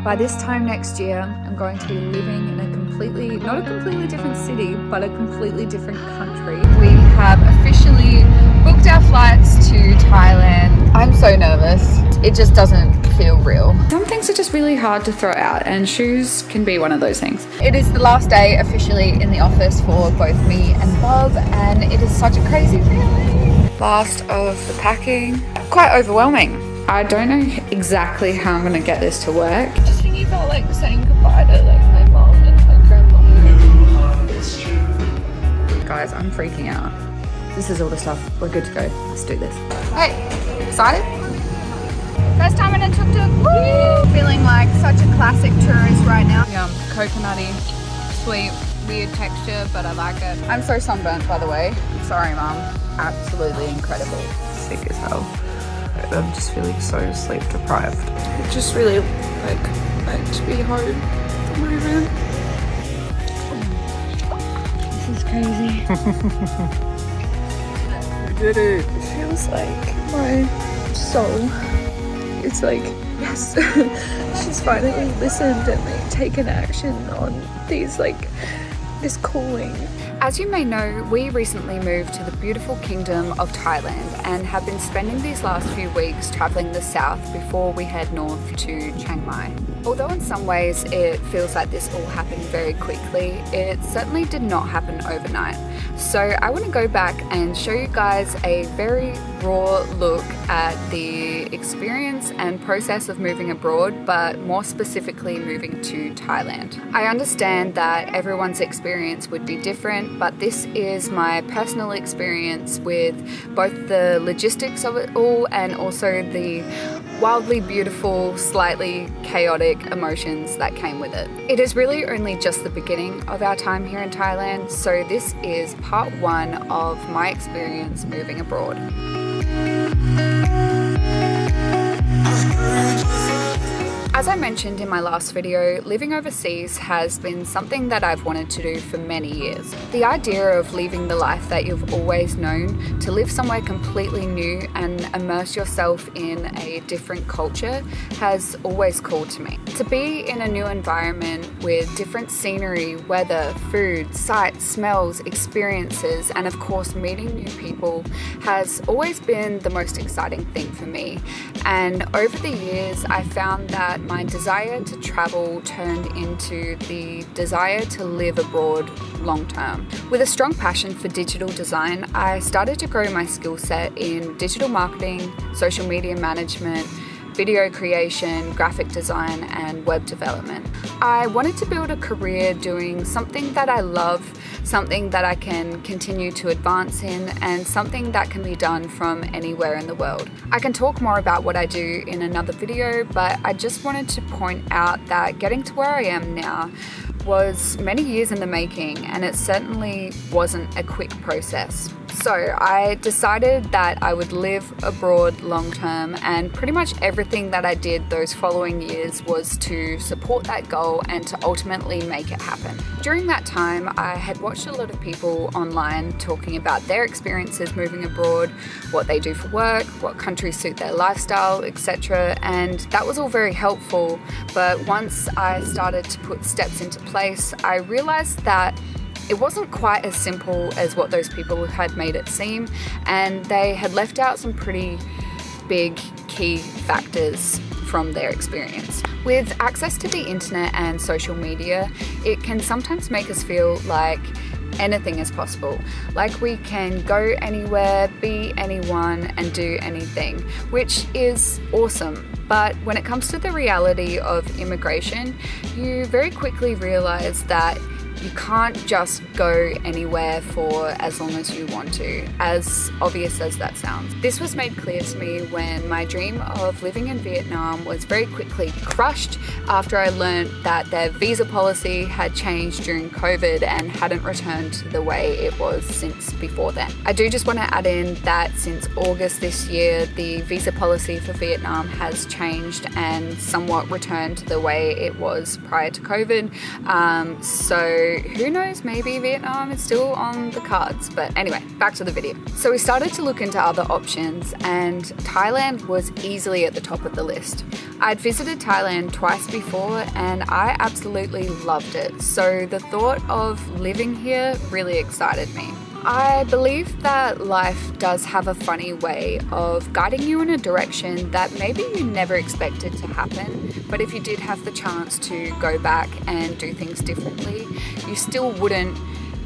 By this time next year, I'm going to be living in not a completely different city, but a completely different country. We have officially booked our flights to Thailand. I'm so nervous. It just doesn't feel real. Some things are just really hard to throw out, and shoes can be one of those things. It is the last day officially in the office for both me and Bob, and it is such a crazy feeling. Last of the packing. Quite overwhelming. I don't know exactly how I'm going to get this to work. Just thinking about like saying goodbye to like my mom and my grandma. Guys, I'm freaking out. This is all the stuff. We're good to go. Let's do this. Hey, excited? First time in a tuk-tuk. Woo! Feeling like such a classic tourist right now. Yum, coconutty, sweet, weird texture, but I like it. I'm so sunburnt, by the way. Sorry, Mum. Absolutely incredible. Sick as hell. I'm just feeling so sleep deprived. I just really like to be home at the moment. This is crazy. I did it. It feels like my soul. It's like, yes, she's finally listened and like taken action on these this calling. As you may know, we recently moved to the beautiful Kingdom of Thailand and have been spending these last few weeks traveling the south before we head north to Chiang Mai. Although in some ways it feels like this all happened very quickly, it certainly did not happen overnight. So I want to go back and show you guys a very raw look at the experience and process of moving abroad, but more specifically moving to Thailand. I understand that everyone's experience would be different, but this is my personal experience with both the logistics of it all and also the wildly beautiful, slightly chaotic emotions that came with it. It is really only just the beginning of our time here in Thailand, so this is part one of my experience moving abroad. As I mentioned in my last video, living overseas has been something that I've wanted to do for many years. The idea of leaving the life that you've always known to live somewhere completely new and immerse yourself in a different culture has always called to me. To be in a new environment with different scenery, weather, food, sights, smells, experiences, and of course meeting new people has always been the most exciting thing for me. And over the years, I found that my desire to travel turned into the desire to live abroad long term. With a strong passion for digital design, I started to grow my skill set in digital marketing, social media management, video creation, graphic design, and web development. I wanted to build a career doing something that I love, something that I can continue to advance in, and something that can be done from anywhere in the world. I can talk more about what I do in another video, but I just wanted to point out that getting to where I am now was many years in the making, and it certainly wasn't a quick process. So I decided that I would live abroad long term, and pretty much everything that I did those following years was to support that goal and to ultimately make it happen. During that time, I had watched a lot of people online talking about their experiences moving abroad, what they do for work, what countries suit their lifestyle, etc. And that was all very helpful, but once I started to put steps into place, I realized that it wasn't quite as simple as what those people had made it seem, and they had left out some pretty big key factors from their experience. With access to the internet and social media, it can sometimes make us feel like anything is possible, like we can go anywhere, be anyone, and do anything, which is awesome. But when it comes to the reality of immigration, you very quickly realize that you can't just go anywhere for as long as you want to, as obvious as that sounds. This was made clear to me when my dream of living in Vietnam was very quickly crushed after I learned that their visa policy had changed during COVID and hadn't returned to the way it was since before then. I do just want to add in that since August this year, the visa policy for Vietnam has changed and somewhat returned to the way it was prior to COVID. So So who knows, maybe Vietnam is still on the cards. But anyway, back to the video. So we started to look into other options, and Thailand was easily at the top of the list. I'd visited Thailand twice before and I absolutely loved it. So the thought of living here really excited me. I believe that life does have a funny way of guiding you in a direction that maybe you never expected to happen, but if you did have the chance to go back and do things differently, you still wouldn't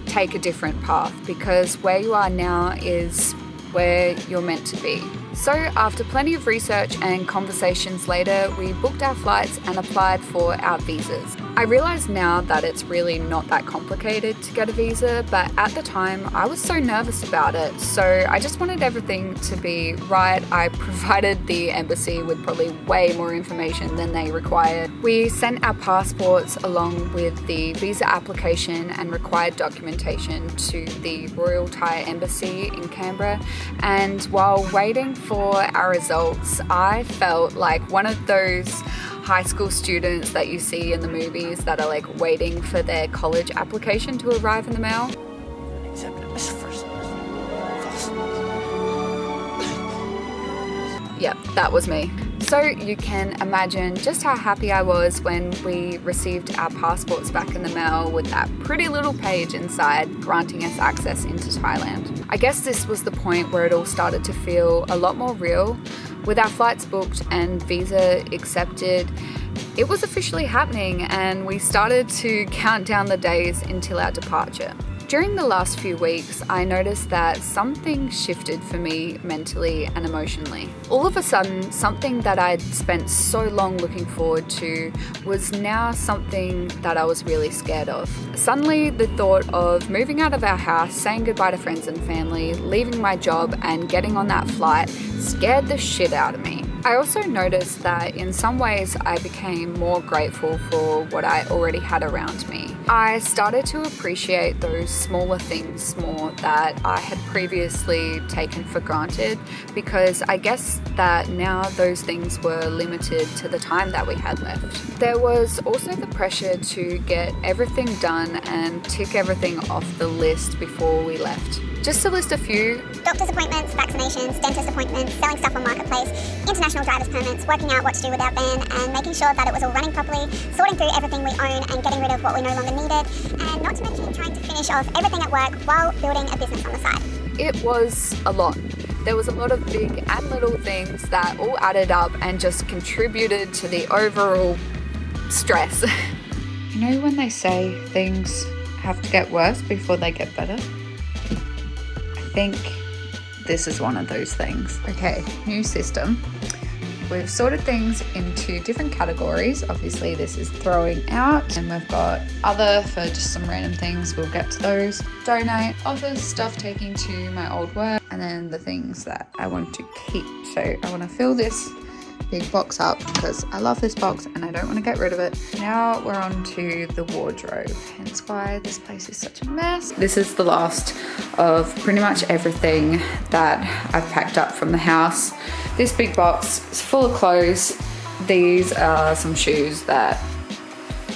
take a different path, because where you are now is where you're meant to be. So after plenty of research and conversations later, we booked our flights and applied for our visas. I realize now that it's really not that complicated to get a visa, but at the time I was so nervous about it. So I just wanted everything to be right. I provided the embassy with probably way more information than they required. We sent our passports along with the visa application and required documentation to the Royal Thai Embassy in Canberra. And while waiting for our results, I felt like one of those high school students that you see in the movies that are like waiting for their college application to arrive in the mail. Yep, that was me. So you can imagine just how happy I was when we received our passports back in the mail with that pretty little page inside granting us access into Thailand. I guess this was the point where it all started to feel a lot more real. With our flights booked and visa accepted, it was officially happening, and we started to count down the days until our departure. During the last few weeks, I noticed that something shifted for me mentally and emotionally. All of a sudden, something that I'd spent so long looking forward to was now something that I was really scared of. Suddenly, the thought of moving out of our house, saying goodbye to friends and family, leaving my job and getting on that flight scared the shit out of me. I also noticed that in some ways I became more grateful for what I already had around me. I started to appreciate those smaller things more that I had previously taken for granted, because I guess that now those things were limited to the time that we had left. There was also the pressure to get everything done and tick everything off the list before we left. Just to list a few: doctor's appointments, vaccinations, dentist appointments, selling stuff on Marketplace, international driver's permits, working out what to do with our van and making sure that it was all running properly, sorting through everything we own and getting rid of what we no longer needed, and not to mention trying to finish off everything at work while building a business on the side. It was a lot. There was a lot of big and little things that all added up and just contributed to the overall stress. You know when they say things have to get worse before they get better? I think this is one of those things. Okay, new system. We've sorted things into different categories. Obviously this is throwing out, and we've got other for just some random things. We'll get to those. Donate, office, stuff taking to my old work, and then the things that I want to keep. So I want to fill this big box up because I love this box and I don't want to get rid of it. Now we're on to the wardrobe, hence why this place is such a mess. This is the last of pretty much everything that I've packed up from the house. This big box is full of clothes. These are some shoes that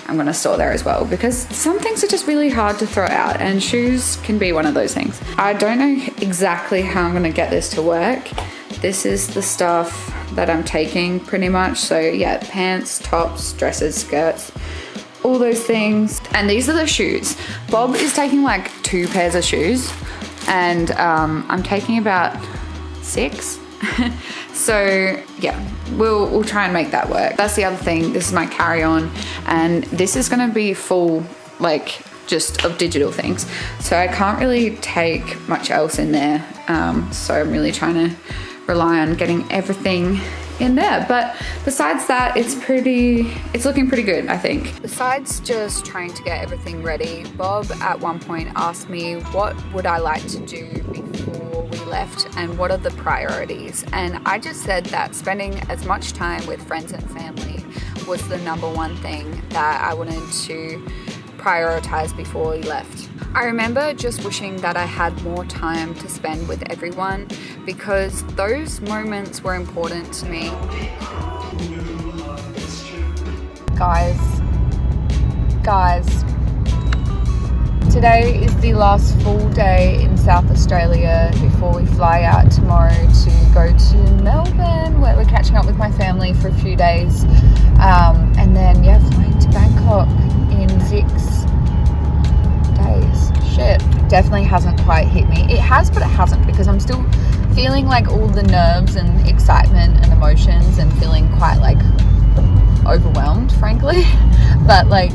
I'm going to store there as well, because some things are just really hard to throw out, and shoes can be one of those things. I don't know exactly how I'm going to get this to work. This is the stuff that I'm taking pretty much. So yeah, pants, tops, dresses, skirts, all those things. And these are the shoes. Bob is taking like 2 pairs of shoes, and I'm taking about 6. So yeah, we'll try and make that work. That's the other thing. This is my carry-on, and this is gonna be full, like, just of digital things. So I can't really take much else in there. So I'm really trying to rely on getting everything in there. But besides that, it's looking pretty good, I think. Besides just trying to get everything ready, Bob at one point asked me what would I like to do before we left and what are the priorities. And I just said that spending as much time with friends and family was the #1 thing that I wanted to prioritize before we left. I remember just wishing that I had more time to spend with everyone, because those moments were important to me. Guys, Today is the last full day in South Australia before we fly out tomorrow to go to Melbourne, where we're catching up with my family for a few days. And then, yeah, flying to Bangkok in 6 days. Shit, definitely hasn't quite hit me. It has, but it hasn't, because I'm still feeling like all the nerves and excitement and emotions and feeling quite like overwhelmed, frankly. But like,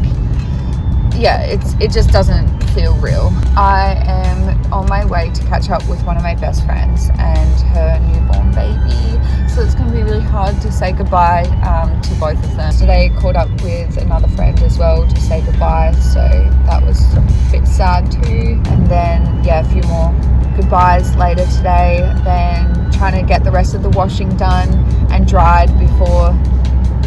yeah, it just doesn't feel real. I am on my way to catch up with one of my best friends and her newborn baby, so it's going to be really hard to say goodbye to both of them. Today caught up with another friend as well to say goodbye, so that was a bit sad too. And then, yeah, a few more goodbyes later today, then trying to get the rest of the washing done and dried before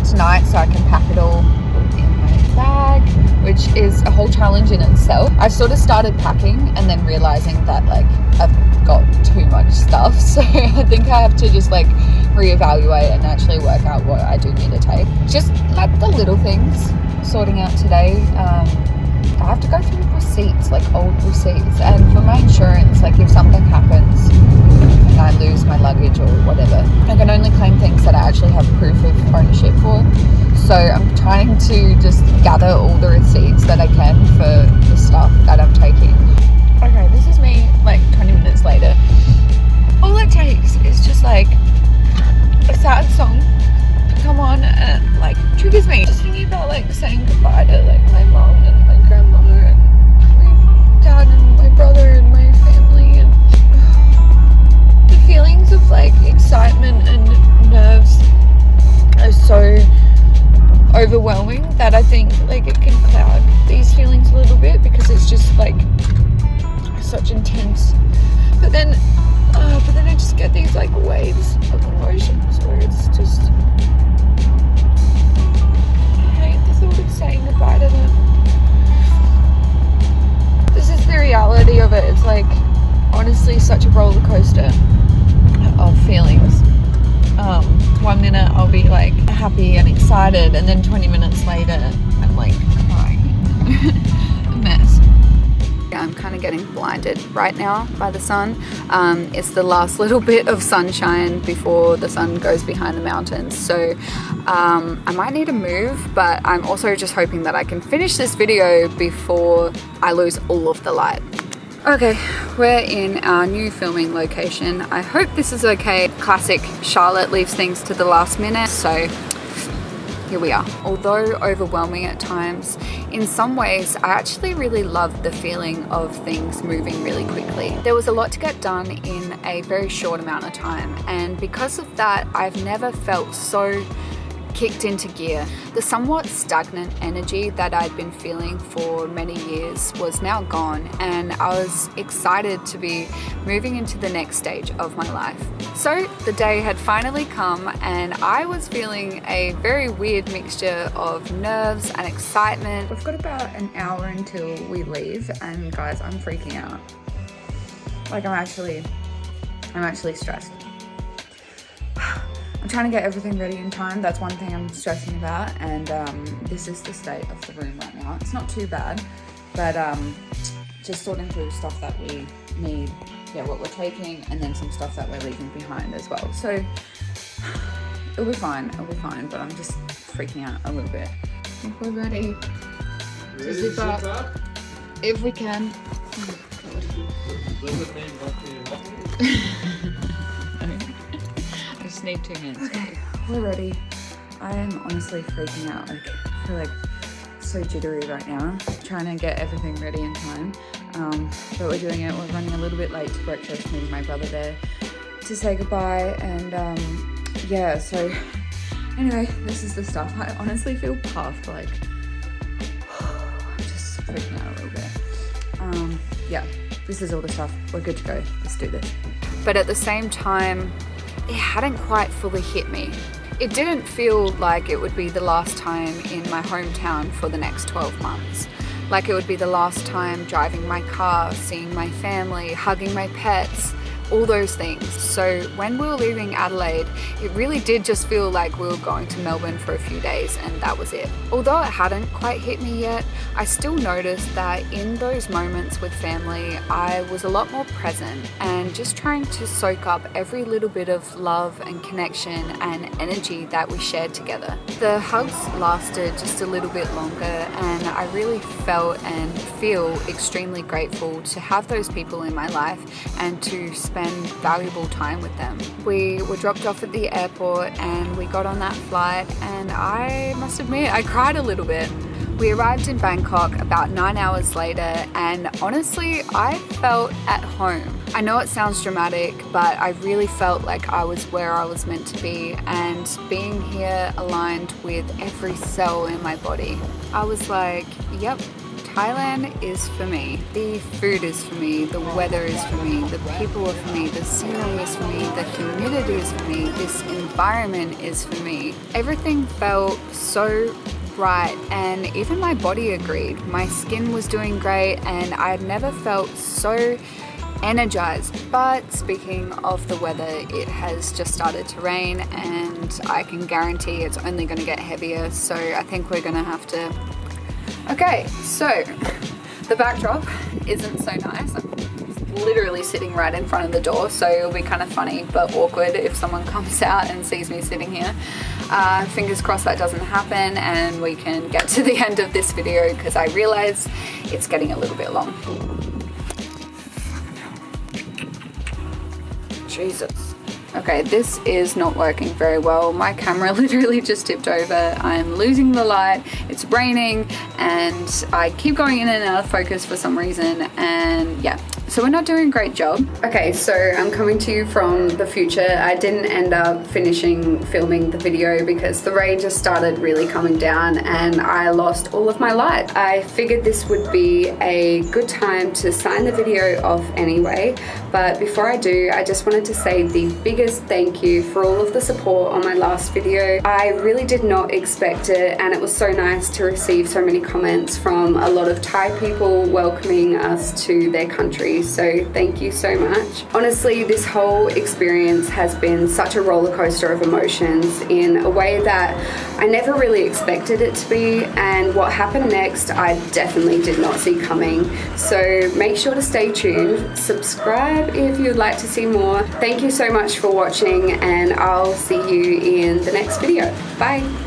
tonight so I can pack it all in my bag, which is a whole challenge in itself. I sort of started packing and then realizing that like I've got too much stuff, so I think I have to just like reevaluate and actually work out what I do need to take. Just like the little things sorting out today. I have to go through receipts, like old receipts, and for my insurance, like if something happens and I lose my luggage or whatever, I can only claim things that I actually have proof of ownership for. So I'm trying to just gather all the receipts that I can for the stuff that I'm taking. Okay, this is me like 20 minutes later. All it takes is just like a sad song to come on and it like triggers me. Just thinking about like saying goodbye to like my mom and my grandma and my dad and my brother and my family, and the feelings of like excitement and nerves are so overwhelming that I think like it can cloud these feelings a little bit, because it's just like such intense. But then I just get these like waves of emotions where it's just, I hate the thought of saying goodbye to them. This is the reality of it. It's like honestly such a roller coaster of feelings. 1 minute I'll be like happy and excited, and then 20 minutes later I'm like crying. A mess. I'm kind of getting blinded right now by the sun. It's the last little bit of sunshine before the sun goes behind the mountains, so I might need to move, but I'm also just hoping that I can finish this video before I lose all of the light. Okay, we're in our new filming location. I hope this is okay. Classic Charlotte leaves things to the last minute, so here we are. Although overwhelming at times, in some ways I actually really love the feeling of things moving really quickly. There was a lot to get done in a very short amount of time, and because of that I've never felt so kicked into gear. The somewhat stagnant energy that I'd been feeling for many years was now gone, and I was excited to be moving into the next stage of my life. So the day had finally come, and I was feeling a very weird mixture of nerves and excitement. We've got about an hour until we leave, and guys, I'm freaking out. Like I'm actually stressed. I'm trying to get everything ready in time. That's one thing I'm stressing about, and this is the state of the room right now. It's not too bad, but just sorting through stuff that we need, yeah, what we're taking, and then some stuff that we're leaving behind as well. So it'll be fine, but I'm just freaking out a little bit. I think we're ready to zip up if we can. Oh, I just need 2 minutes. Okay, we're ready. I am honestly freaking out. Like, I feel like so jittery right now, trying to get everything ready in time. But we're doing it. We're running a little bit late to breakfast, meeting my brother there to say goodbye. And yeah, so anyway, this is the stuff. I honestly feel puffed. Like, I'm just freaking out a little bit. Yeah, this is all the stuff. We're good to go. Let's do this. But at the same time, it hadn't quite fully hit me. It didn't feel like it would be the last time in my hometown for the next 12 months. Like it would be the last time driving my car, seeing my family, hugging my pets, all those things. So when we were leaving Adelaide, it really did just feel like we were going to Melbourne for a few days and that was it. Although it hadn't quite hit me yet, I still noticed that in those moments with family, I was a lot more present and just trying to soak up every little bit of love and connection and energy that we shared together. The hugs lasted just a little bit longer and I really felt and feel extremely grateful to have those people in my life and to spend valuable time with them. We were dropped off at the airport and we got on that flight and I must admit I cried a little bit. We arrived in Bangkok about 9 hours later and honestly I felt at home. I know it sounds dramatic, but I really felt like I was where I was meant to be and being here aligned with every cell in my body. I was like, yep, Thailand is for me. The food is for me, the weather is for me, the people are for me, the scenery is for me, the humidity is for me, this environment is for me. Everything felt so right and even my body agreed. My skin was doing great and I had never felt so energized. But speaking of the weather, it has just started to rain and I can guarantee it's only going to get heavier, so I think we're going to have to... Okay, so the backdrop isn't so nice. I'm literally sitting right in front of the door, so it'll be kind of funny but awkward if someone comes out and sees me sitting here. Fingers crossed that doesn't happen and we can get to the end of this video because I realize it's getting a little bit long. Jesus. Okay, this is not working very well. My camera literally just tipped over. I'm losing the light, it's raining, and I keep going in and out of focus for some reason, and yeah. So we're not doing a great job. Okay, so I'm coming to you from the future. I didn't end up finishing filming the video because the rain just started really coming down and I lost all of my light. I figured this would be a good time to sign the video off anyway, but before I do, I just wanted to say the biggest thank you for all of the support on my last video. I really did not expect it and it was so nice to receive so many comments from a lot of Thai people welcoming us to their country. So thank you so much. Honestly, this whole experience has been such a roller coaster of emotions in a way that I never really expected it to be, and what happened next I definitely did not see coming. So make sure to stay tuned, subscribe if you'd like to see more. Thank you so much for watching and I'll see you in the next video. Bye.